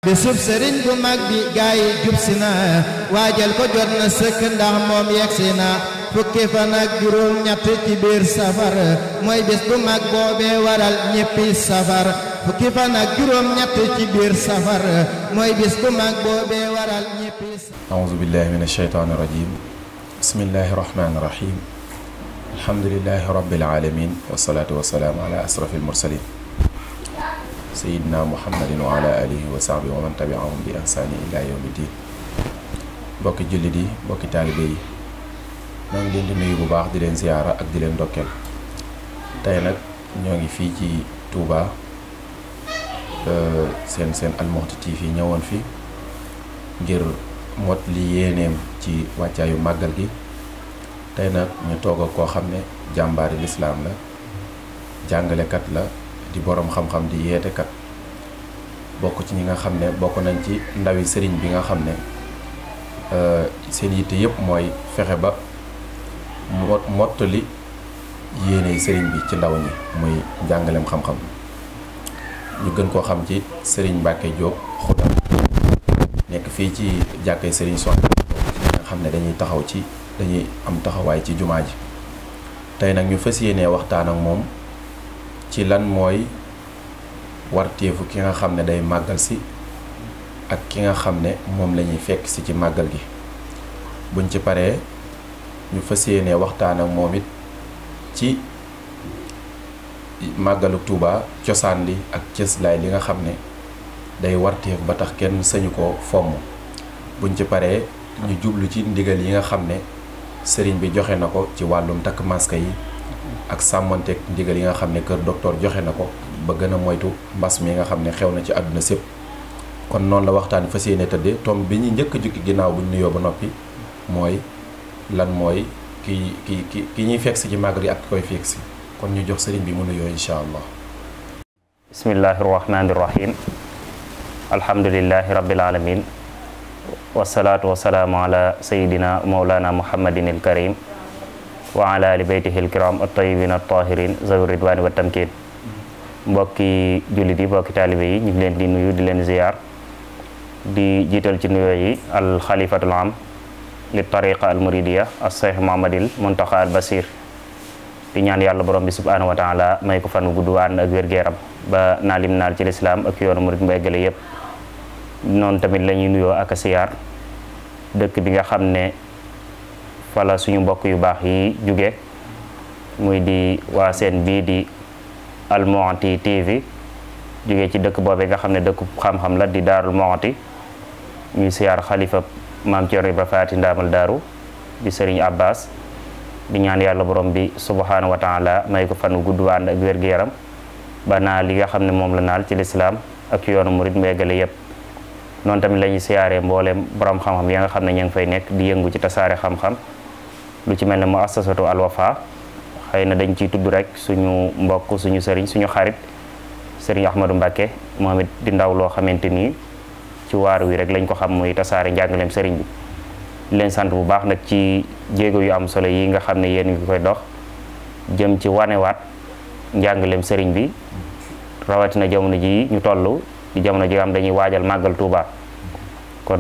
bisub sëriñ bu mag bi gaay jub si na waajal ko jot na sëkk ndax moom yegsi na fukki fan ak juróom ñett ci biir safar mooy bis bu mag boobee waral ñéppi safar fukki fan ak juróom ñett ci biir safar mooy bis bu mag boobee waral ñéppi safar. A'uuzu billahi mina shaytaani rajiim. Bismillahi rahmaani rahiim. Alhamdulillahi rabbil aalamiin wassalaatu wassalaamu ala asrafil mursaliin sayyidina muhammadin wa ala alihi wa sahbihi wa man tabi'ahum bi ihsaani ila yawmi diin. mbokki jullit yi mbokki taalibe yi ñoo ngi leen di nuyu bu baax di leen ziyaara ak di leen ndokkeel. tey nag ñoo ngi fii ci Touba seen Al Mouhty TV ñëwoon fi ngir mot li yéeneem ci wàccaayu màggal gi. tey nag ñu toog ak koo xam ne jàmbaari lislaam la, jàngalekat la, di boroom xam-xam di yeetekat, bokk ci ñi nga xam ne bokk nañ ci ndawi sëriñ bi nga xam ne seen yitte yëpp mooy fexe ba mottali yéene sëriñ bi ci ndaw ñi muy njàngaleem xam-xam. ñu gën koo xam ci sëriñ Mbacke Diop Xuda, nekk fii ci jàkkay sëriñ Soxna nga xam ne dañuy am taxawaay ci jumaa ji. tey nag ñu fas yéenee waxtaan ak moom ci lan mooy warteefu ki nga xam ne day màggal si ak ki nga xam ne moom la ñuy fekk si ci màggal gi. buñ ci paree ñu fas yéenee waxtaan ak moom it ci màggalu Tuuba cosaan li ak cëslaay li nga xam ne day warteef ba tax kenn sañu ko fomm. buñ ci paree ñu jublu ci ndigal yi nga xam ne sëriñ bi joxe na ko ci wàllum takk masque yi ak sàmmanteeg ndigal yi nga xam ne kër docteur joxe na ko ba gën a moytu mbas mi nga xam ne xew na ci àdduna sépp. kon noonu la waxtaan fas yéene tëddee. tomb bi ñu njëkk a jukki ginnaaw bu ñu nuyoo ba noppi mooy lan mooy ki ñuy fekk si ci màggal yi ak ki koy fekk si. kon ñu jox sëriñ bi mu nuyoo incha allah. bismillahi rahmaani rahim. alhamdulillahi rabbil alamin wasalaatu wasalaamu ala sayidina mawlana muhammadin il karim wa ala ali baytihi il kiram at-tayyibin at-tahirin zawi ridwani wa tamkin. mbokki jullit yi mbokki taalibe yi ñu ngi leen di nuyu di leen ziyaar di jiital ci nuyoo yi al xalifatul am li tariqa al muridiya as cheikh muhammadil muntaxa al basir di ñaan yàlla borom bi subhanahu wa taala may ko fan wu gudd ànd ak wér-gu-yaram ba naalim naal ci lislaam ak yoonu murid mu eggale yépp. noonu tamit la ñuy nuyoo ak siyaar dëkk bi nga xam ne fala suñu mbokk yu baax yi jóge muy di waa seen bii di Al Mouhty TV jóge ci dëkk boobee nga xam ne dëkk xam-xam la di Daarul Mouhty. ñuy siyaar xalifa maam Thierno Ibra Faty Ndaamal Daaru di Serigne Abbas di ñaan yàlla borom bi subhanahu wa taala may ko fan wu gudd ànd ak wér-gu-yaram ba naa li nga xam ne moom la naal ci lislaam ak yoonu murid mu eggale yépp. noonu tamit la ñuy siyaaree mbooleem borom xam-xam ya nga xam ne ñu ngi fay nekk di yëngu ci tasaare xam-xam lu ci mel ne muassasatu Al Wafa. xëy na dañ ciy tudd rek suñu mbokk suñu sëriñ suñu xarit sëriñ Ahmadou Mbacke moom it di ndaw loo xamante ni ci waar wi rek lañ ko xam muy tasaare njàngaleem sëriñ bi. leen sant bu baax nag ci jéego yu am solo yi nga xam ne yéen ngi koy dox jëm ci wanewaat njàngaleem sëriñ bi rawatina jamono ji ñu toll di jamono ji nga xam dañuy waajal màggal Touba. kon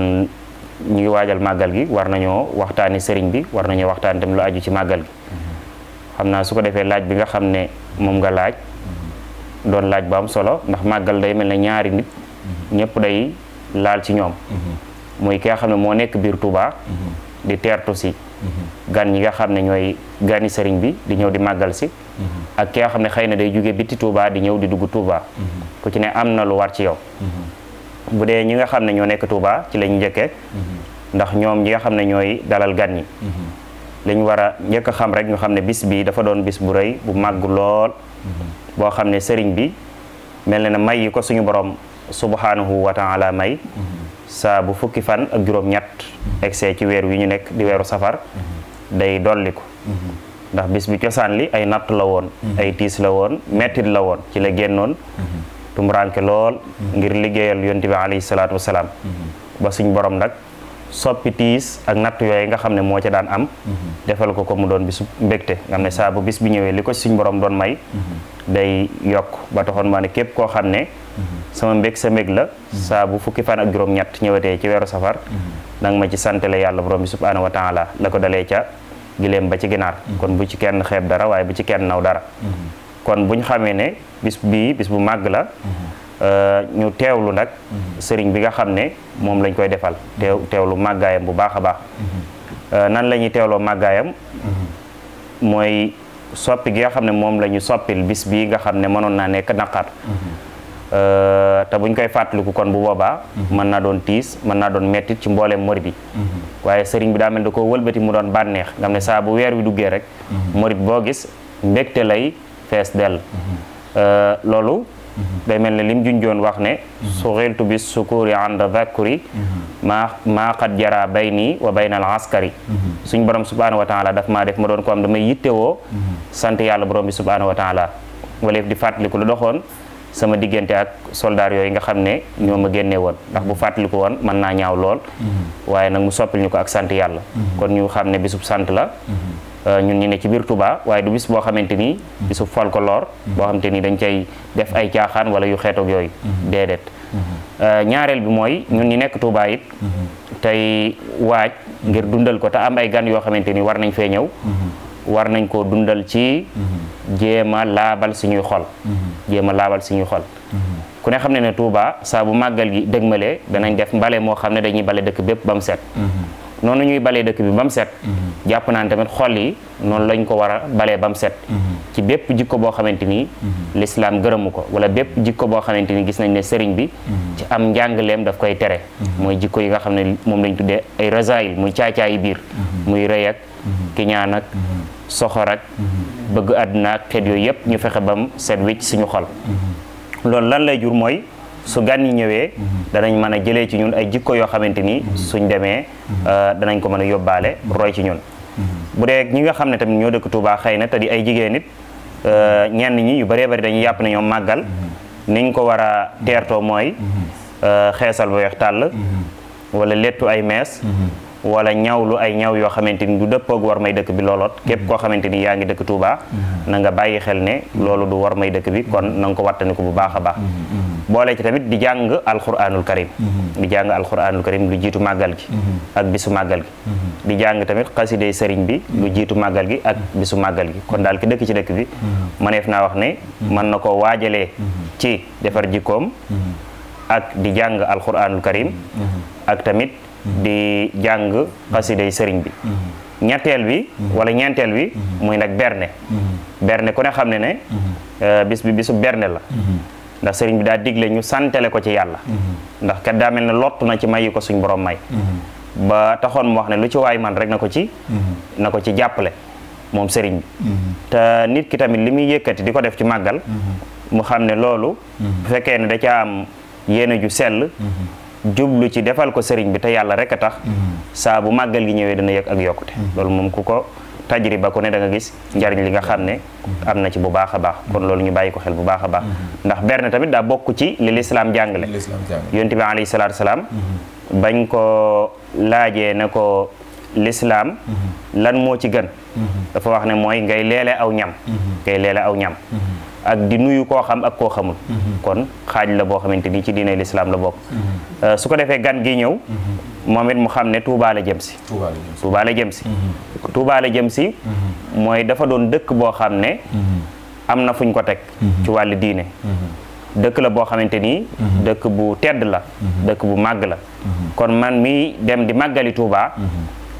ñu ngi waajal màggal gi war nañoo waxtaani sëriñ bi war nañoo waxtaani tam lu aju ci màggal gi. xam naa su ko defee laaj bi nga xam ne moom nga laaj doon laaj bu am solo ndax màggal day mel ne ñaari nit ñëpp day laal ci ñoom. muy ki nga xam ne moo nekk biir Touba di teertu si gan ñi nga xam ne ñooy gani sëriñ bi di ñëw di màggal si ak ki nga xam ne xëy na day jóge biti Touba di ñëw di dugg Touba. ku ci ne am na lu war ci yow. bu dee ñi nga xam ne ñoo nekk Touba ci lañ njëkkee ndax ñoom ñi nga xam ne ñooy dalal gan ñi lañ war a njëkk a xam rek ñu xam ne bis bi dafa doon bis bu rëy bu màgg lool boo xam ne sëriñ bi mel na ne may yi ko suñu borom subhanahu wa taala may saa bu fukki fan ak juróom-ñett egsee ci weer wi ñu nekk di weeru safar day dolliku ndax bis bi cosaan li ay natt la woon ay tiis la woon mettit la woon ci la génnoon tumuraanke lool ngir liggéeyal yonent bi alayhi salaatu wasalaam ba suñ borom nag soppi tiis ak natt yooyu nga xam ne moo ca daan am defal ko mu doon bisu mbégte nga xam ne saa bu bis bi ñëwee li ko suñ borom doon may day yokk ba taxoon maa ne képp koo xam ne sama mbég sa mbég la saa bu fukki fan ak juróom-ñett ñëwatee ci weeru safar nanga ma ci santale yàlla borom bi subhaanahu wa taala la ko dalee ca giléem ba ci ginaar kon bu ci kenn xeeb dara waaye bu ci kenn naw dara kon buñ xamee ne bis bii bis bu màgg la ñu teewlu nag sëriñ bi nga xam ne moom lañ koy defal teewlu màggaayam bu baax a baax nan la ñuy teewloo màggaayam mooy soppi gi nga xam ne moom la ñu soppil bis bii nga xam ne mënoon naa nekk naqar te buñ koy fàttaliku kon bu boobaa mën naa doon tiis mën naa doon mettit ci mbooleem murid yi waaye sëriñ bi daa mel da koo wëlbati mu doon bànneex nga xam ne saa bu weer wi duggee rek murid boo gis mbégte lay fees dell loolu day mel ne lim junjoon wax ne suxiltu bis sukuri anda dhakuri maa qad jara bayni wa bayna al askari suñ borom subhanahu wa taala daf maa def ma doon ko am damay yittewoo sant yàlla borom bi subhanahu wa taala wala di fàttaliku lu doxoon sama diggante ak soldaar yooyu nga xam ne ñoo ma génne woon ndax bu fàttaliku woon mën naa ñaaw lool waaye nag mu soppil ñu ko ak sant yàlla kon ñu xam ne bisub sant la ñun ñu ne ci biir Touba waaye du bis boo xamante ni bisub folklore boo xamante ni dañ cay def ay caaxaan wala yu xeetoog yooyu déedéet ñaareel bi mooy ñun ñi nekk Touba it tey waaj ngir dundal ko te am ay gan yoo xamante ni war nañ fee ñëw war nañ koo dundal ci jéem a laabal suñuy xol jéem a laabal suñuy xol ku ne xam ne ne Touba saa bu màggal gi dëgmalee danañ def mbale moo xam ne dañuy bale dëkk bépp ba mu set noonu ñuy balee dëkk bi ba mu set jàpp naa ne tamit xol yi noonu lañ ko war a balee ba mu set ci bépp jikko boo xamante ni lislaam gërëmu ko wala bépp jikko boo xamante ni gis nañ ne sëriñ bi ci am njàngaleem daf koy tere mooy jikko yi nga xam ne moom lañ tuddee ay rasaayil muy caacaayi biir muy rëy ak kiñaan ak soxor ak bëgg àdduna ak xeet yooyu yëpp ñu fexe ba mu set wicc suñu xol loolu lan lay jur mooy su gan yi ñëwee danañ mën a jëlee ci ñun ay jikko yoo xamante ni suñ demee danañ ko mën a yóbbaale roy ci ñun bu dee ñi nga xam ne tamit ñoo dëkk Touba xëy na te di ay jigéen nit ñenn ñi yu bëree bëri dañuy yàpp ne ñoom màggal niñ ko war a teertoo mooy xeesal ba weex tàll wala lettu ay mees wala ñawlu ay ñaw yoo xamante ni du dëppoog war may dëkk bi looloot képp koo xamante ni yaa ngi dëkk Touba na nga bàyyi xel ne loolu du war may dëkk bi kon na nga ko wattaniku bu baax a baax boole ci tamit di jàng alquranul karim di jàng alquranul karim lu jiitu màggal gi ak bisu màggal gi di jàng tamit xasidey sëriñ bi lu jiitu màggal gi ak bisu màggal gi kon daal ki dëkk ci dëkk bi mëneef naa wax ne mën na ko waajalee ci defar jikkoom ak di jàng alquranul karim ak tamit di jàng xasiday sëriñ bi ñetteel bi wala ñeenteel bi muy nag berne ku ne xam ne ne bis bi bisu berne la ndax sëriñ bi daa digle ñu santale ko ci yàlla ndax kat daa mel ne lottu na ci mayi ko suñ borom may ba taxoon mu wax ne lu ci waay man rek na ko ci jàppale moom sëriñ bi te nit ki tamit li muy yëkkati di ko def ci màggal mu xam ne loolu bu fekkee ne da ca am yéene ju sell jublu ci defal ko sëriñ bi te yàlla rek a tax saa bu màggal gi ñëwee dana yëg ak yokkute loolu moom ku ko tajriba ku ne da nga gis njariñ li nga xam ne am na ci bu baax a baax kon loolu ñu bàyyi ko xel bu baax a baax ndax berne tamit daa bokk ci li lislaam jàngale yonent bi alayhi salaatu salaam bañ ko laajee ne ko lislaam lan moo ci gën dafa wax ne mooy ngay leele aw ñam ak di nuyu koo xam ak koo xamul kon xaaj la boo xamante ni ci diine lislaam la bokk su ko defee gan gi ñëw moom it mu xam ne Touba la jëm si Touba la jëm si mooy dafa doon dëkk boo xam ne am na fuñ ko teg ci wàllu diine dëkk la boo xamante ni dëkk bu tedd la dëkk bu màgg la kon man mi dem di màggali Touba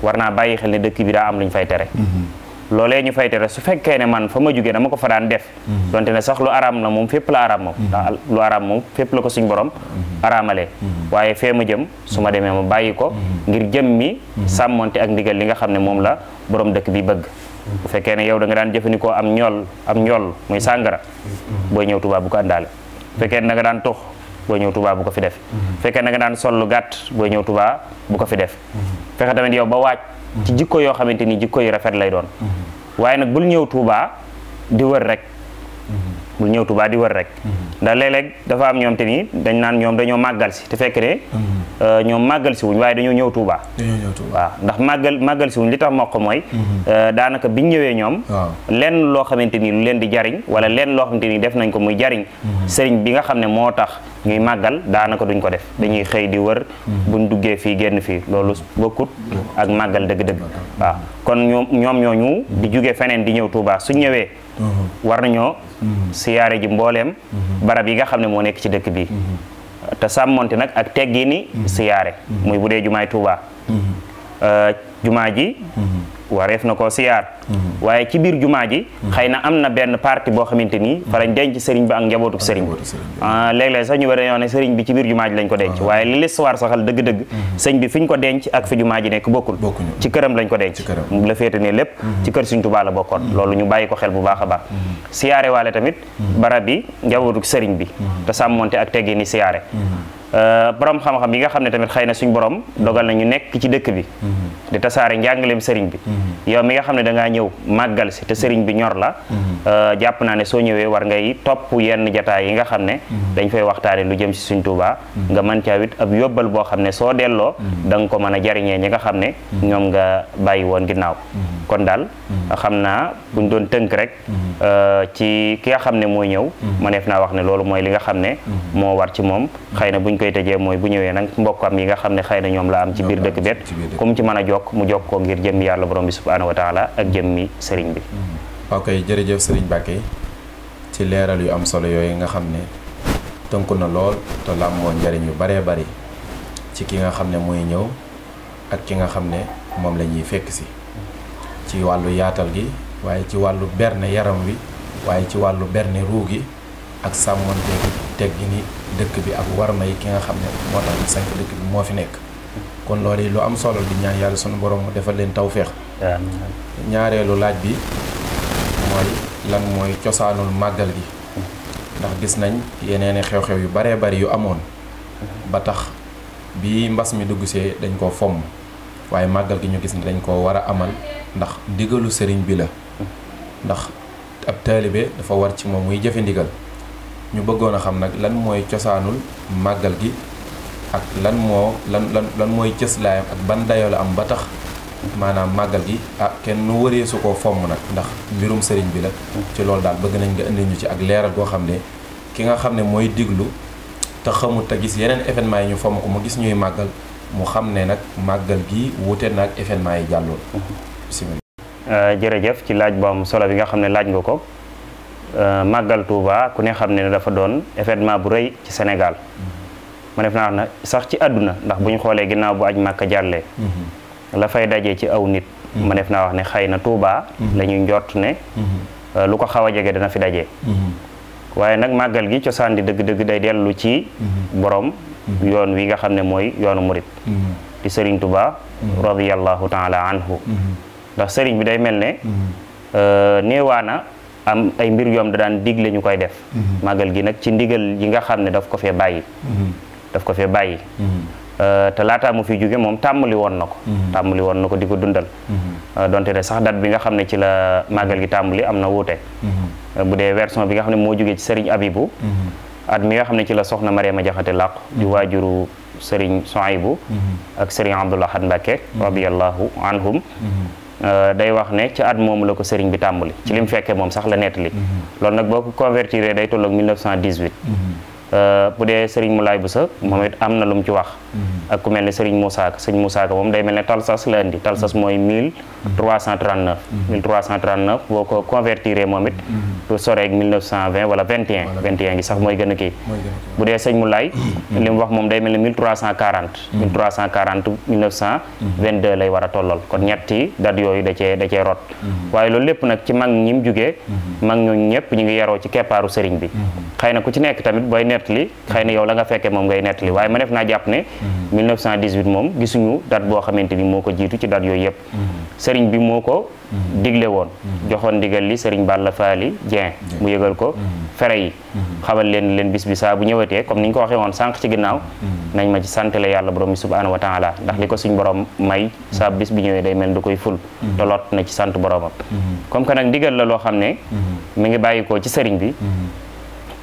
war naa bàyyi xel ne dëkk bi daa am lu ñu fay tere loolee ñu fay tere su fekkee ne man fa ma jógee dama ko fa daan def donte ne sax lu araam la moom fépp la araam moom ndax lu araam moom fépp la ko suñ borom araamalee waaye fee ma jëm su ma demee ma bàyyi ko ngir jëm mi sàmmonte ak ndigal li nga xam ne moom la borom dëkk bi bëgg bu fekkee ne yow da nga daan jëfandikoo am ñool muy sàngara booy ñëw Touba bu ko àndaale bu fekkee ne da nga daan tux booy ñëw Touba bu ko fi def bu fekkee ne da nga daan sol lu gàtt booy ñëw Touba bu ko fi def fexe tamit yow ba waaj ci jikko yoo xamante ni jikko yu rafet lay doon waaye nag bul ñëw Touba di wër rek bul ñëw Touba di wër rek ndax léeg-léeg dafa am ñoom te ni dañ naan ñoom dañoo màggal si te fekk ne ñoom màggal si wuñ waaye dañoo ñëw Touba waaw ndax màggal si wuñ li tax moo ko mooy daanaka biñ ñëwee ñoom lenn loo xamante ni lu leen di jariñ wala lenn loo xamante ni def nañ ko muy jariñ sëriñ bi nga xam ne moo tax ñuy màggal daanaka duñ ko def dañuy xëy di wër buñ duggee fii génn fii loolu bokkut ak màggal dëgg-dëgg waaw kon ñoom ñooñu di jóge feneen di ñëw Touba suñ ñëwee war nañoo siyaare ji mbooleem barab yi nga xam ne moo nekk ci dëkk bi te sàmmonte nag ak teggi ni siyaare muy bu dee jumaay Touba jumaa ji wareef na koo siyaar waaye ci biir jumaa ji xëy na am na benn partie boo xamante ni fa lañ denc sëriñ bi ak njabootuk sëriñ bi léeg-léeg sax ñu war a ne sëriñ bi ci biir jumaa ji lañ ko denc waaye li l'histoire saxal dëgg-dëgg sëñ bi fi ñu ko denc ak fi jumaa ji nekk bokkul ci këram lañ ko denc la féete ne lépp ci kër Sëriñ Tuubaa la bokkoon loolu ñu bàyyi ko xel bu baax a baax siyaare waale tamit barab bi njabootuk sëriñ bi te sàmmonte ak teggi ni siyaare borom xam-xam yi nga xam ne tamit xëy na suñ borom dogal na ñu nekk ci dëkk bi di tasaare njàngaleem sëriñ bi yow mi nga xam ne da ngaa ñëw màggal si te sëriñ bi ñor la jàpp naa ne soo ñëwee war ngay topp yenn jataay yi nga xam ne dañ fay waxtaane lu jëm si suñ Tuubaa nga mën caa wit ab yóbbal boo xam ne soo delloo da nga ko mën a jariñee ñi nga xam ne ñoom nga bàyyi woon ginnaaw kon daal xam naa buñ doon tënk rek ci ki nga xam ne mooy ñëw mëneef naa wax ne loolu mooy li nga xam ne moo war ci moom xëy na buñ koy tëjee mooy bu ñëwee nag mbokkam yi nga xam ne xëy na ñoom la am ci biir dëkk bet comme ci mën a jokk mu jokk ko ngir jëmmi yàlla borom bi subhaanahu wa taala ak jëmmi sëriñ bi ok jërëjëf sëriñ Mbacke ci leeral yu am solo yooyu nga xam ne tënku na lool te làmboo njariñ yu baree bari ci ki nga xam ne mooy ñëw ak ki nga xam ne moom la ñuy fekk si ci wàllu yaatal gi waaye ci wàllu berne yaram wi waaye ci wàllu berne ruu gi ak sàmmonte gi teg gi ni dëkk bi ak warma yi ki nga xam ne moo tax ñu sank dëkk bi moo fi nekk kon loolu yi lu am solo di ñaan yàlla sunu borom mu defal leen tawféex ñaareelu laaj bi mooy lan mooy cosaanul màggal gi ndax gis nañ yeneeni xew-xew yu baree bari yu amoon ba tax bi mbas mi duggsee dañ koo fomm waaye màggal gi ñu gis ne dañ koo war a amal ndax ndigalu sëriñ bi la ndax ab taalibe dafa war ci moom muy jëfe ndigal ñu bëggoon a xam nag lan mooy cosaanul màggal gi ak lan mooy cëslaayam ak ban dayoo la am ba tax maanaam màggal gi kenn nu wëree su ko fomm nag ndax mbirum sëriñ bi la ci loolu daal bëgg nañ nga indi ñu ci ak leeral goo xam ne ki nga xam ne mooy diglu te xamut te gis yeneen événement yi ñu fomm ko mu gis ñuy màggal mu xam ne nag màggal gi wuute na ak événement yi jàlloon bismillah jërëjëf ci laaj bu am solo bi nga xam ne laaj nga ko màggal Touba ku ne xam ne dafa doon événement bu rëy ci Sénégal ma def naa wax na sax ci àdduna ndax bu ñu xoolee ginnaaw bu aj Màkka jàllee la fay dajee ci aw nit ma def naa wax ne xëy na Touba la ñuy njort ne lu ko xaw a jege dana fi dajee waaye nag màggal gi cosaan di dëgg-dëgg day dellu ci borom yoon wi nga xam ne mooy yoonu murit di Serigne Touba radiyallahu taala anhu ndax sëriñ bi day mel ne néewaana am ay mbir yoom da daan digle ñu koy def màggal gi nag ci ndigal yi nga xam ne daf ko fee bàyyi te laataa mu fi jóge moom tàmmali woon na ko di ko dundal donte ne sax date bi nga xam ne ci la màggal gi tàmmali am na wuute bu dee version bi nga xam ne moo jógee ci sëriñ Abibu at mi nga xam ne ci la soxna Mariama Jaxate làqu di waajuru sëriñ Sohaybu ak sëriñ Abdul Ahad Mbàkke radiyallahu anhum day wax ne ci at moomu la ko sëriñ bi tàmbali ci li mu fekkee moom sax la nettali loolu nag boo ko convertir day tolloog 1918 bu dee sëriñ Moulay Boussa moom it am na lu mu ci wax ak ku mel ne sëriñ Moussa Ka sëriñ Moussa Ka moom day mel ne talsas la indi talsas mooy 1339 boo ko convertir moom it du soreeg 1920 wala 21 gi sax mooy gën a kii bu dee sëriñ Moulay li mu wax moom day mel ne 1922 lay war a tollal kon ñetti dat yooyu da cee rot waaye loolu lépp nag ci mag ñi mu jugee mag ñooñu ñëpp ñu ngi yaroo ci keppaaru sëriñ bi xëy na ku ci nekk tamit booy nettali xëy na yow la nga fekkee moom ngay nettali waaye ma def naa jàpp ne 1918 moom gisuñu date boo xamante ni moo ko jiitu ci date yooyu yëpp sëriñ bi moo ko digle woon joxoon ndigal li sëriñ Balla Faali Dieng mu yëgal ko fere yi xamal leen bis bi saa bu ñëwatee comme ni ñu ko waxee woon sànq ci ginnaaw nañ ma ci santale yàlla borom bi subhanahu wa taala ndax li ko suñ borom may saa bis bi ñëwee day mel du koy ful te lot na ci sant boromam comme que nag ndigal la loo xam ne mi ngi bàyyikoo ci sëriñ bi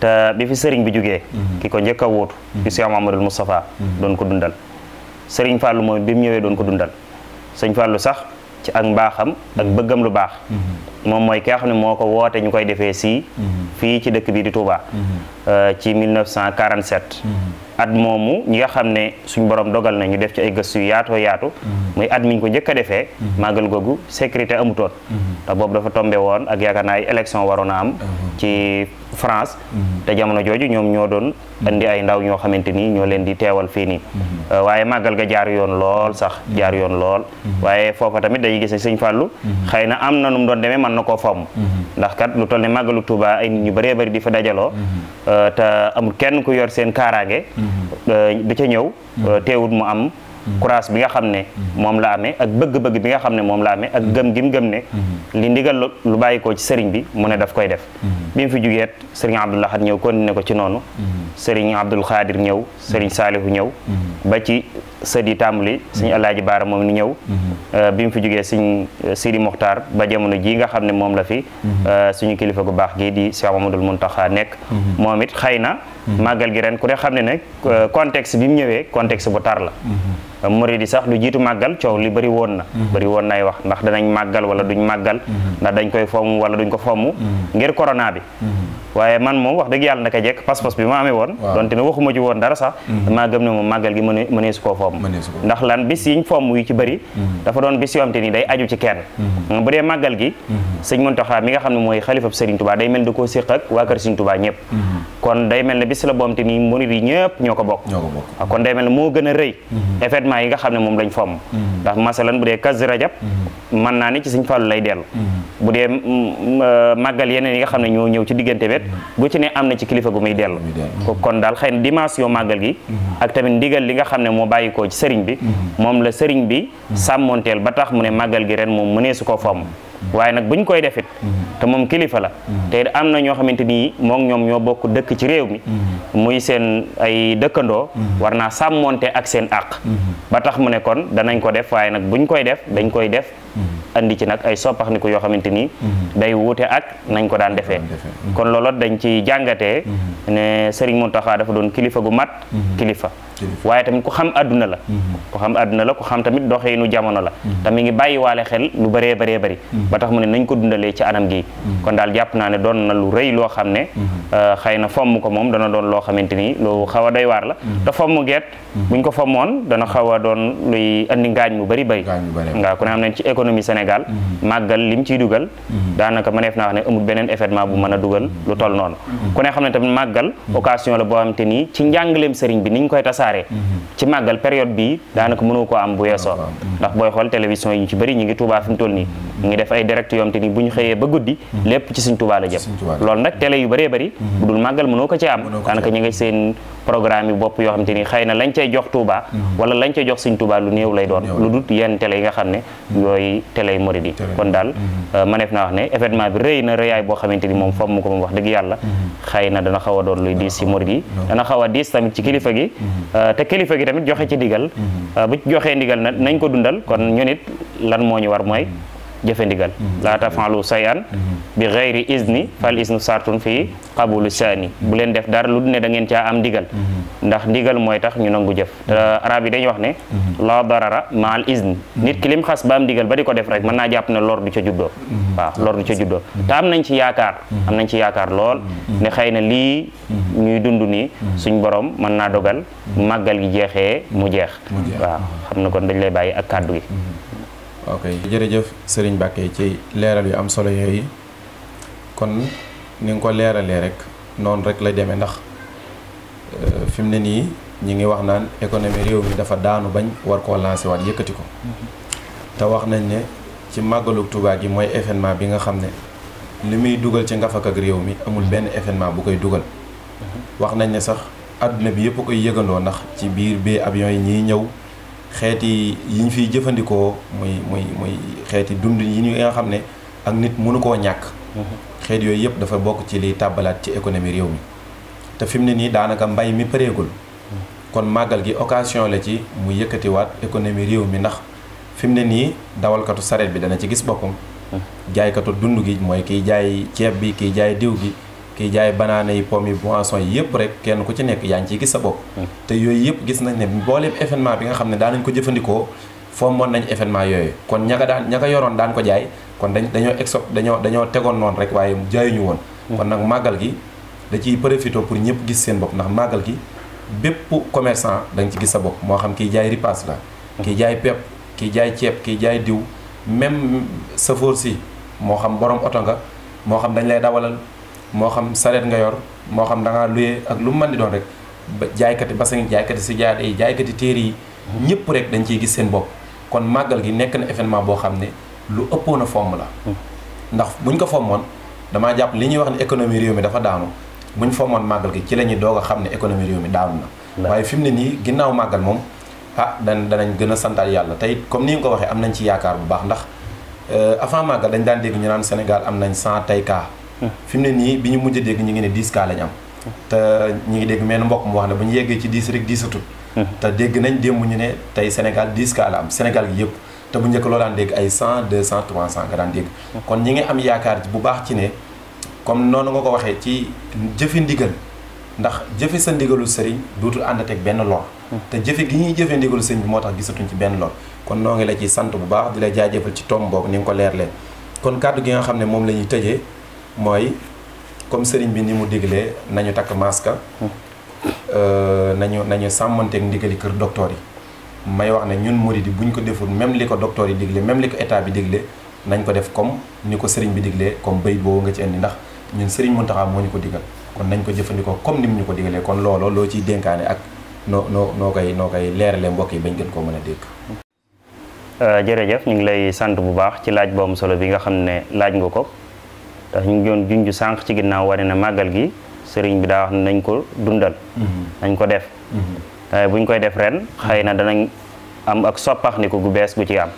te bi fi sëriñ bi jógee ki ko njëkk a wuutu di Cheikh Mamadou Moustapha doon ko dundal sëriñ Fallou moom bi mu ñëwee doon ko dundal sëñ Fallou sax ci ak mbaaxam ak bëggam lu baax moom mooy ki nga xam ne moo ko woote ñu koy defee fii ci dëkk bi di Touba ci 1947 at moomu ñi nga xam ne suñ borom dogal na ñu def ci ay gëstu yu yaatoo yaatu muy at miñ ko njëkk a defee màggal googu sécurité amutoon te boobu dafa tombé woon ak yaakaar naa ay élection waroon a am ci France te jamono jooju ñoom ñoo doon andi ay ndaw ñoo xamante ni ñoo leen di teewal fii nii waaye màggal ga jaar yoon lool sax jaar yoon lool waaye foofa tamit day gis ne sëñ Fallou xëy na am na nu mu doon demee mën na koo fomm ndax kat lu toll ne màggalu Touba ay nit ñu bëree bëri di fa dajaloo te amul kenn ku yor seen kaaraange da ca ñëw teewut mu am courage bi nga xam ne moom la amee ak bëgg-bëgg bi nga xam ne moom la amee ak gëm gi mu gëm ne li ndigal lu bàyyi ko ci sëriñ bi mu ne daf koy def bi mu fi jugeet sëriñ Abdou Lahad ñëw continué ko ci noonu sëriñ Abdoul Khadir ñëw sëriñ Saalihu ñëw ba ci sët yi tàmbali sëñ Alaaji Baara moom ni ñëw bi mu fi jugee sëñ Sidi Mokhtar ba jamono ji nga xam ne moom la fi suñu kilifa gu baax gi di Cheikh Mamadou Mountakha nekk moom it xëy na màggal gi ren ku ne xam ne ne contexte bi mu ñëwee contexte bu tar la murid yi sax lu jiitu màggal coow li bëri woon na ay wax ndax danañ màggal wala duñ màggal ndax dañ koy fomm wala duñ ko fomm ngir corona bi waaye man moom wax dëgg yàlla naka jekk pas-pas bi ma amee woon donte ne waxuma ci woon dara sax maa gëm ne moom màggal gi mënee su koo fomm ndax lan bis yiñ fomm yu ci bëri dafa doon bis yoo xam te ni day aju ci kenn bu dee màggal gi sëñ Mountakha mi nga xam ne mooy xalifab Serigne Touba day mel da koo séq ak waa kër Serigne Touba ñëpp kon day mel ne bis la boom te ni murid yi ñëpp ñoo ko bokk kon day mel ne moo gën a rëy événement yi nga xam ne moom lañ fomm ndax masalan bu dee Kazu Rajab mën naa ni ci Sëñ Fallu lay dellu bu dee màggal yeneen yi nga xam ne ñoo ñëw ci diggante bet bu ci ne am na ci kilifa gu muy dellu kon daal xëy na dimension màggal gi ak tamit ndigal li nga xam ne moo bàyyikoo ci sëriñ bi moom la sëriñ bi sàmmonteel ba tax mu ne màggal gi ren moom mënee su ko fomm waaye nag buñ koy defit te moom kilifa la te am na ñoo xamante ni moom ñoom ñoo bokk dëkk ci réew mi muy seen ay dëkkandoo war naa sàmmonte ak seen àq ba tax mu ne kon danañ ko def waaye nag buñ koy def dañ koy def andi ci nag ay soppax ni ko yoo xamante ni day wuute ak nañ ko daan defee kon loolu dañ ci jàngatee ne Serigne Mountakha dafa doon kilifa gu mat kilifa waaye tamit ku xam àdduna la ku xam tamit doxeenu jamono la te mi ngi bàyyi waale xel lu bëree bëri ba tax mu ne nañ ko dundalee ci anam gi kon daal jàpp naa ne doon na lu rëy loo xam ne xëy na fomm ko moom dana doon loo xamante ni lu xaw a doy waar la te fomm geet buñ ko fommoon dana xaw a doon luy andi ngaañ mu bëri nga ku ne xam ne ci économie Sénégal màggal lim ciy dugal daanaka mëneef naa wax ne amul beneen événement bu mën a dugal lu toll noonu ku ne xam ne tamit màggal occasion la boo xamante ni ci njàngaleem sëriñ bi niñ koy tasaaree ci màggal période bii daanaka mënu ko am bu yeesoo ndax booy xool télévision yi ñu ci bëri ñu ngi Touba fi mu toll nii ñu ngi def ay direct yoo xamante ni bu ñu xëyee ba guddi lépp ci Sëriñ Touba la jëm loolu nag télé yu bëree bëri bu dul màggal mënoo ko ci am daanaka ñu ngi seen programme yi bopp yoo xamante ni xëy na lañ cay jox Touba wala lañ cay jox Sëriñ Touba lu néew lay doon lu dut yenn télé yi nga xam ne yooyu télé yi murid yi kon daal maneef naa wax ne événement bi rëy na rëyaay boo xamante ni moom fomm ko moom wax dëgg yàlla xëy na dana xaw a doon luy diis ci murid yi dana xaw a diis tamit ci kilifa gi te kilifa gi tamit joxe ci ndigal bu joxee ndigal na nañ ko dundal kon ñu nit lan moo ñu war mooy jëfe ndigal laa tafaalu sayan bi gayri izni fal isnu sartun fii qabulu saani bu leen def dara lu ne da ngeen caa am ndigal ndax ndigal mooy tax ñu nangu jëf te arab yi dañuy wax ne la darara maal izni nit ki lim xas ba am ndigal ba di ko def rek mën naa jàpp ne lor du ca juddoo waaw lor du ca juddoo te am nañ ci yaakaar lool ne xëy na lii ñuy dund nii suñ borom mën naa dogal màggal gi jeexee mu jeex waaw xam na kon dañ lay bàyyi ak kàddu gi ok jërëjëf Serigne Mbacké ci leeral yu am solo yooyu kon ni nga ko leeralee rek noonu rek lay demee ndax fi mu ne nii ñi ngi wax naan économie réew mi dafa daanu bañ war koo lancé waat yëkkati ko te wax nañ ne ci màggalu Touba gi mooy événement bi nga xam ne li muy dugal ci ngafak ak réew mi amul benn événement bu koy dugal wax nañ ne sax àdduna bi yëpp koy yëgandoo ndax ci biir bee avion yi ñiy ñëw xeeti yi ñu fiy jëfandikoo muy xeeti dund yi ñu nga xam ne ak nit mënu koo ñàkk xeet yooyu yëpp dafa bokk ci liy tàbbalaat ci économie réew mi te fi mu ne nii daanaka mbay mi pareegul kon màggal gi occasion la ci mu yëkkatiwaat économie réew mi ndax fi mu ne nii dawalkatu sareet bi dana ci gis boppam jaaykatu dund gi mooy kiy jaay ceeb bi kiy jaay diw gi kiy jaay banaana yi pomme yi boisson yi yëpp rek kenn ku ci nekk yaa ngi ciy gis sa bopp te yooyu yëpp gis nañ ne mbooleem événement bi nga xam ne daan nañ ko jëfandikoo fommoon nañ événement yooyu kon ña nga yoroon daan ko jaay kon dañoo tegoon noonu rek waaye jaayuñu woon kon nag màggal gi da ciy profité pour ñëpp gis seen bopp ndax màggal gi bépp commerçant da nga ci gis sa bopp moo xam kiy jaay ripaas la kiy jaay pepp kiy jaay ceeb kiy jaay diw même safoor si moo xam borom oto nga moo xam dañ lay dawalal moo xam sareet nga yor moo xam da ngaa luyee ak lu mu mën di doon rek jaaykati basan jaaykati si jaade yi jaaykati téere yi ñëpp rek dañ ciy gis seen bopp kon màggal gi nekk na événement boo xam ne lu ëppoon a fomm la ndax buñ ko fommoon damaa jàpp li ñuy wax ne économie réew mi dafa daanu buñ fommoon màggal gi ci la ñuy doog a xam ne économie réew mi daanu na waaye fi mu ne nii ginnaaw màggal moom danañ gën a santaat yàlla tey comme ni nga ko waxee am nañ ci yaakaar bu baax ndax avant màggal dañ daan dégg ñu naan Sénégal am nañ 100 tey cas fi mu ne nii bi ñu mujj dégg ñu ngi ne 10 cas lañ am te ñu ngi dégg menn mbokk mu wax ne bu ñu yeggee ci 10 rek 10 atut te dégg nañ démb ñu ne tey Sénégal 10 cas la am Sénégal gi yëpp te bu njëkk loo daan dégg ay 100 200 300 nga daan dégg kon ñi ngi am yaakaar bu baax ci ne comme noonu nga ko waxee ci jëfe ndigal ndax jëfe sa ndigalu sëriñ dootul àndateeg benn lor te jëfe gi ñuy jëfe ndigalu sëriñ bi moo tax gisatuñ ci benn lor kon noo ngi la ci sant bu baax di la jaajëfal ci tomb boobu ni nga ko leerlee kon kàddu gi nga xam ne moom la ñuy tëjee mooy comme sëriñ bi ni mu diglee nañu takk masque nañu sàmmanteeg ndigali kër docteur yi may wax ne ñun murid yi buñ ko deful même li ko docteur yi digle même li ko état bi digle nañ ko def comme ni ko sëriñ bi diglee comme béy boobu nga ci indi ndax ñun sëriñ Mountakha moo ñu ko digal kon nañ ko jëfandikoo comme ni mu ñu ko digalee kon looloo loo ciy dénkaane ak noo koy leeralee mbokk yi bañ gën koo mën a dégg. jërëjëf ñu ngi lay sant bu baax ci laaj boobu solo bi nga xam ne laaj nga ko ndax ñu ngi doon junj sànq ci ginnaaw wane na màggal gi sëriñ bi daa wax ne nañ ko dundal. nañ ko def. waaye buñ koy def ren xëy na danañ am ak soppax ni ko gu bees gu ci am.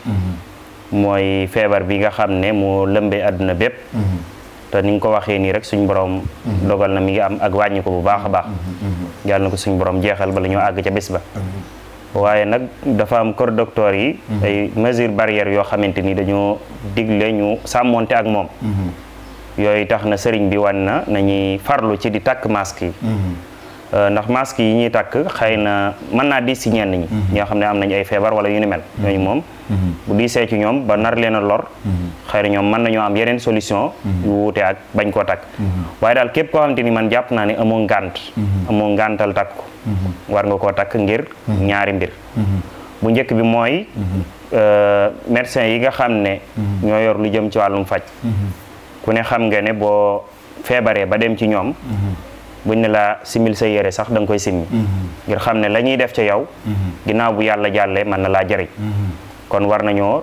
mooy feebar bi nga xam ne moo lëmbee àdduna bépp. te ni nga ko waxee nii rek suñ borom dogal na mi ngi am ak wàññi ko bu baax a baax. yàlla na ko suñ borom jeexal bala ñoo àgg ca bés ba. waaye nag dafa am kër docteur yi ay mesures barrières yoo xamante ni dañoo digle ñu sàmmonte ak moom. yooyu tax na sëriñ bi wan na nañuy farlu ci di takk masque yi. ndax masque yi ñuy takk xëy na mën naa diis ci ñenn ñi ñoo xam ne am nañ ay feebar wala yu ni mel ñooñu moom bu diisee ci ñoom ba nar leen a lor xëy na ñoom mën nañoo am yeneen solution yu wuute ak bañ koo takk waaye daal képp koo xamante ni man jàpp naa ne amoo ngàntal takk ko war nga koo takk ngir ñaari mbir bu njëkk bi mooy médecin yi nga xam ne ñoo yor lu jëm ci wàllum faj ku ne xam nga ne boo feebaree ba dem ci ñoom buñ ne la simil sa yére sax da nga koy simmi ngir xam ne la ñuy def ca yow ginnaaw bu yàlla jàllee mën na laa jëriñ kon war nañoo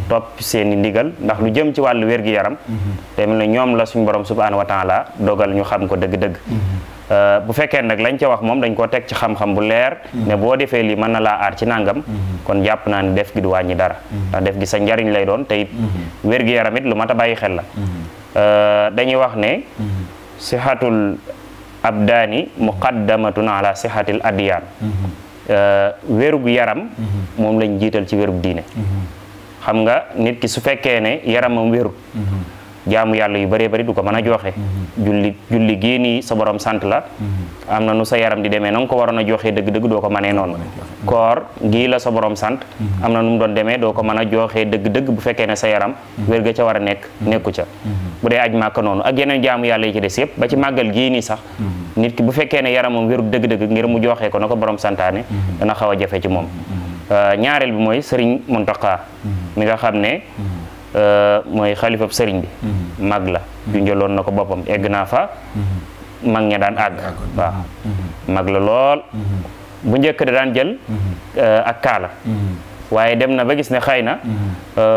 topp seeni ndigal ndax lu jëm ci wàllu wér-gi-yaram te mel ne ñoom la suñ borom subhanahu wa taala dogal ñu xam ko dëgg-dëgg bu fekkee nag lañ ca wax moom dañ koo teg ci xam-xam bu leer ne boo defee lii mën na laa aar ci nangam kon jàpp naa ne def gi du wàññi dara ndax def gi sa njariñ lay doon te it wér-gi-yaram it lu mat a bàyyi xel la dañuy wax ne sixatul abdaani muqaddamatun ala sixatil adiyaan wérug yaram moom lañ jiital ci wérug diine xam nga nit ki su fekkee ne yaramam wérut jaamu yàlla yu bëree bëri du ko mën a joxe julli gii nii sa borom sant la am na nu sa yaram di demee na nga ko waroon a joxe dëgg-dëgg doo ko mënee noonu koor gii la sa borom sant am na nu mu doon demee doo ko mën a joxe dëgg-dëgg bu fekkee ne sa yaram wér ga ca war a nekku ca bu dee aj màkka noonu ak yeneen jaamu yàlla yi ci des yëpp ba ci màggal gii nii sax nit ki bu fekkee ne yaramam wérut dëgg-dëgg ngir mu joxe ko na ko borom santaane dana xaw a jafe ci moom ñaareel bi mooy sëriñ Mountakha mi nga xam ne mooy xalifab sëriñ bi mag la junjaloon na ko boppam egg naa fa mag ña daan àgg waaw mag la lool bu njëkk da daan jël ak kaala waaye dem na ba gis ne xëy na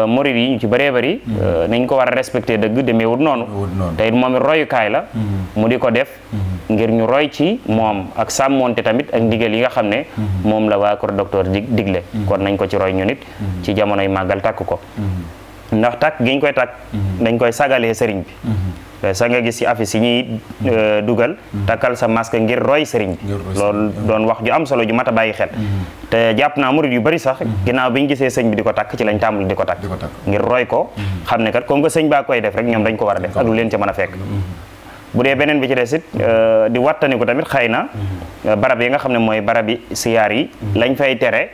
murid yi ñu ci bëree bëri nañ ko war a respecté dëgg demeewut noonu te it moom it royukaay la mu di ko def ngir ñu roy ci moom ak sàmmoonte tamit ak ndigal yi nga xam ne moom la waa kër docteur digle kon nañ ko ci roy ñu nit ci jamonoy màggal takk ko ndax takk gi ñu koy takk dañ koy sagalee sëriñ bi sa nga gis ci affiche yi ñuy dugal takkal sa masque ngir roy sëriñ bi loolu doon wax ju am solo ju mat a bàyyi xel te jàpp naa murid yu bari sax ginnaaw bi ñu gisee sëñ bi di ko takk ci lañ tàmbali di ko takk ngir roy ko xam ne kat comme que sëñ baa koy def rek ñoom dañ ko war a def ak lu leen ca mën a fekk bu dee beneen bi ci des it di wattaniku tamit xëy na barab yi nga xam ne mooy barabi siyaar yi lañ fay tere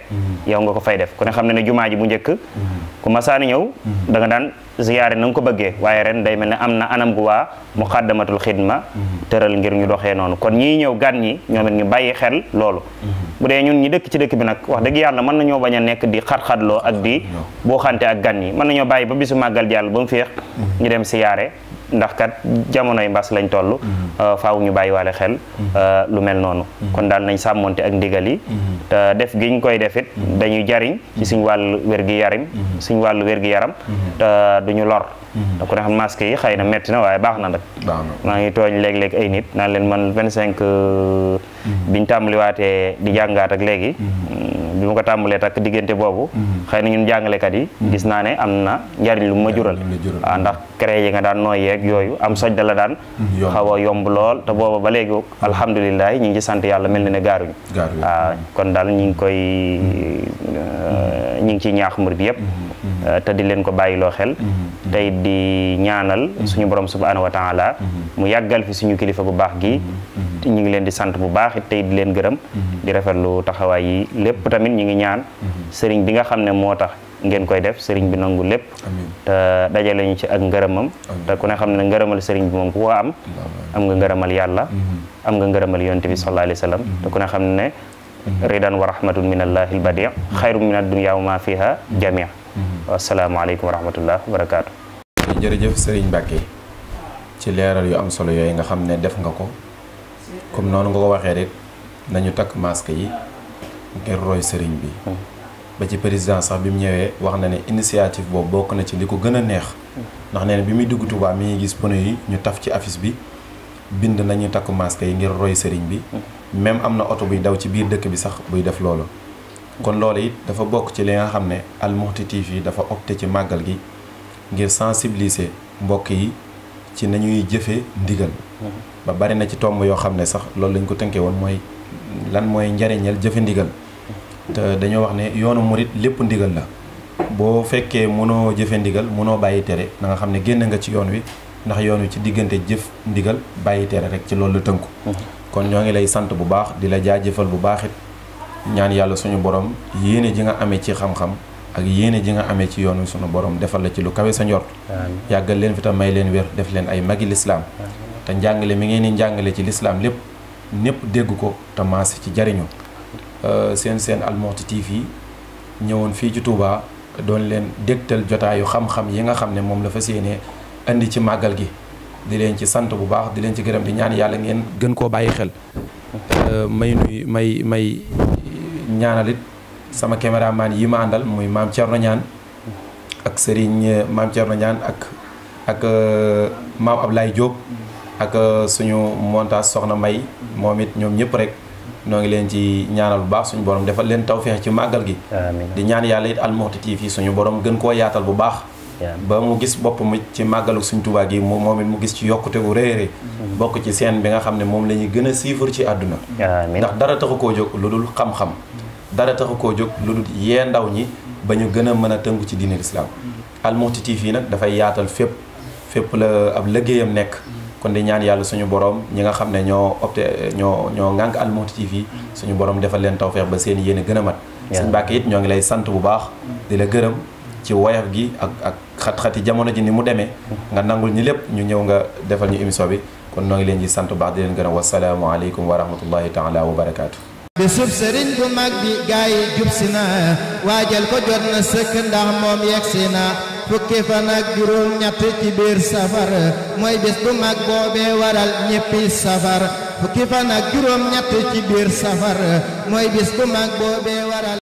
yow nga ko fay def ku ne xam ne ne jumaa ji bu njëkk ku masaani ñëw da nga daan ziyaare na nga ko bëggee waaye ren day mel ne am na anam gu waa muqaddamatul xidma tëral ngir ñu doxee noonu kon ñii ñëw gan ñi ñoom it ñu bàyyi xel loolu bu dee ñun ñi dëkk ci dëkk bi nag wax dëgg yàlla mën nañoo bañ a nekk di xat-xatloo ak di boo xante ak gan ñi mën nañoo bàyyi ba bisu màggal jàll ba mu féex ñu dem siyaare ndax kat jamonoy mbas lañ toll faaw ñu bàyyi waale xel lu mel noonu kon daal nañ sàmmonte ak ndigal yi te def gi ñu koy defit dañuy jariñ ci suñ wàllu wér-gi-yaram suñ wàllu wér-gi-yaram te duñu lor da ko ne xam masque yi xëy na metti na waaye baax na nag maa ngi tooñ léeg-léeg ay nit naan leen man 25 biñ tàmbaliwaatee di jàngaat ak léegi bi ma ko tàmbalee takk diggante boobu xëy na ñun jàngalekat yi gis naa ne am na njariñ lu ma jural waaw ndax crée yi nga daan nooy yeeg yooyu am soj da la daan xaw a yomb lool te booba ba léegi alhamdulilah ñu ngi ci sant yàlla mel ni ne gaaruñu waaw kon daal ñu ngi koy ñu ngi ciy ñaax murid yëpp te di leen ko bàyyiloo xel tey di ñaanal suñu borom subhanahu wa taala mu yàggal fi suñu kilifa bu baax gi ñu ngi leen di sant bu baax it tey di leen gërëm di rafetlu taxawaay yi lépp tamit ñu ngi ñaan sëriñ bi nga xam ne moo tax ngeen koy def sëriñ bi nangu lépp te dajale ñu ci ak ngërëmam te ku ne xam ne ngërëmal sëriñ bi moom ku ko am nga ngërëmal yàlla am nga ngërëmal yonent bi sallallahu alayhi wa sallam te ku ne xam ne ridan wa rahmatun min allahi al badi xayrun min ad-dunya wa ma fiha jami' asalaamaaleykum wa rahmatullah wa barakaatu. jërëjëf Serigne Mbacke ci leeral yu am solo yooyu nga xam ne def nga ko comme noonu nga ko waxee rek nañu takk masque yi ngir roy Serigne bi ba ci président sax bi mu ñëwee wax na ne initiative boobu bokk na ci li ko gën a neex ndax nee na bi muy dugg Touba mi ngi gis pono yi ñu taf ci affiche bi bind nañu takk masque yi ngir roy Serigne bi même am na oto buy daw ci biir dëkk bi sax buy def loolu kon loolu it dafa bokk ci li nga xam ne Al Mouhty TV dafa opté ci màggal gi ngir sensibiliser mbokk yi ci nañuy jëfe ndigal ba bari na ci tomb yoo xam ne sax loolu lañ ko tënkee woon mooy lan mooy njariñal jëfe ndigal te dañoo wax ne yoonu murit lépp ndigal la boo fekkee mënoo jëfe ndigal mënoo bàyyi tere na nga xam ne génn nga ci yoon wi ndax yoon wi ci diggante jëf ndigal bàyyi tere rek ci loolu la tënku kon ñoo ngi lay sant bu baax di la jaajëfal bu baax it ñaan yàlla suñu borom yéene ji nga amee ci xam-xam ak yéene ji nga amee ci yoonu suñu borom defal la ci lu kawe sa njort yàggal leen fi tam may leen wér def leen ay magi lislaam te njàngale mi ngeen di njàngale ci lislaam lépp ñëpp dégg ko te maase ci jariñu seen Al Mouhty TV ñëwoon fii ci Touba doon leen dégtal jotaayu xam-xam yi nga xam ne moom la fas yéenee indi ci màggal gi di leen ci sant bu baax di leen ci gërëm di ñaan yàlla ngeen gën koo bàyyi xel may ñaanalit sama caméraman yi ma àndal muy maam Thierno Niane ak Serigne maam Thierno Niane ak maam Ablaye Diop ak suñu montage soxna May moom it ñoom ñëpp rek noo ngi leen ci ñaanal bu baax suñu borom defal leen tawfeex ci màggal gi di ñaan yàlla it Al Mouhty TV suñu borom gën koo yaatal bu baax ba mu gis boppam ci màggalu suñ Tuubaa gi moom it mu gis ci yokkute gu rëy bokk ci seen bi nga xam ne moom la ñuy gën a siifar ci àdduna ndax dara taxu koo jóg lu dul xam-xam dara taxu koo jóg lu dul yee ndaw ñi ba ñu gën a mën a tënku ci diine lislaam Al Mouhty TV nag dafay yaatal fépp la ab liggéeyam nekk kon di ñaan yàlla suñu borom ñi nga xam ne ñoo opté ñoo ŋànk Al Mouhty TV suñu borom defal leen tawfeex ba seen yéene gën a mat sëñ Mbàkke it ñoo ngi lay sant bu baax di la gërëm ci woyof gi ak xat-xati jamono ji ni mu demee nga nangul ñi lépp ñu ñëw nga defal ñu émission bi kon noo ngi leen di sant bu baax di leen gërëm wasalaamu aleykum wa rahmatullahi taala wa barakaatu. bisub sëriñ bu mag bi gaa yi jub si na waajal ko jot na sëkk ndax moom yegsi na fukki fan ak juróom ñett ci biir safar mooy bis bu mag boobee waral ñéppi safar fukki fan ak juróom ñett ci biir safar mooy bis bu mag boobee waral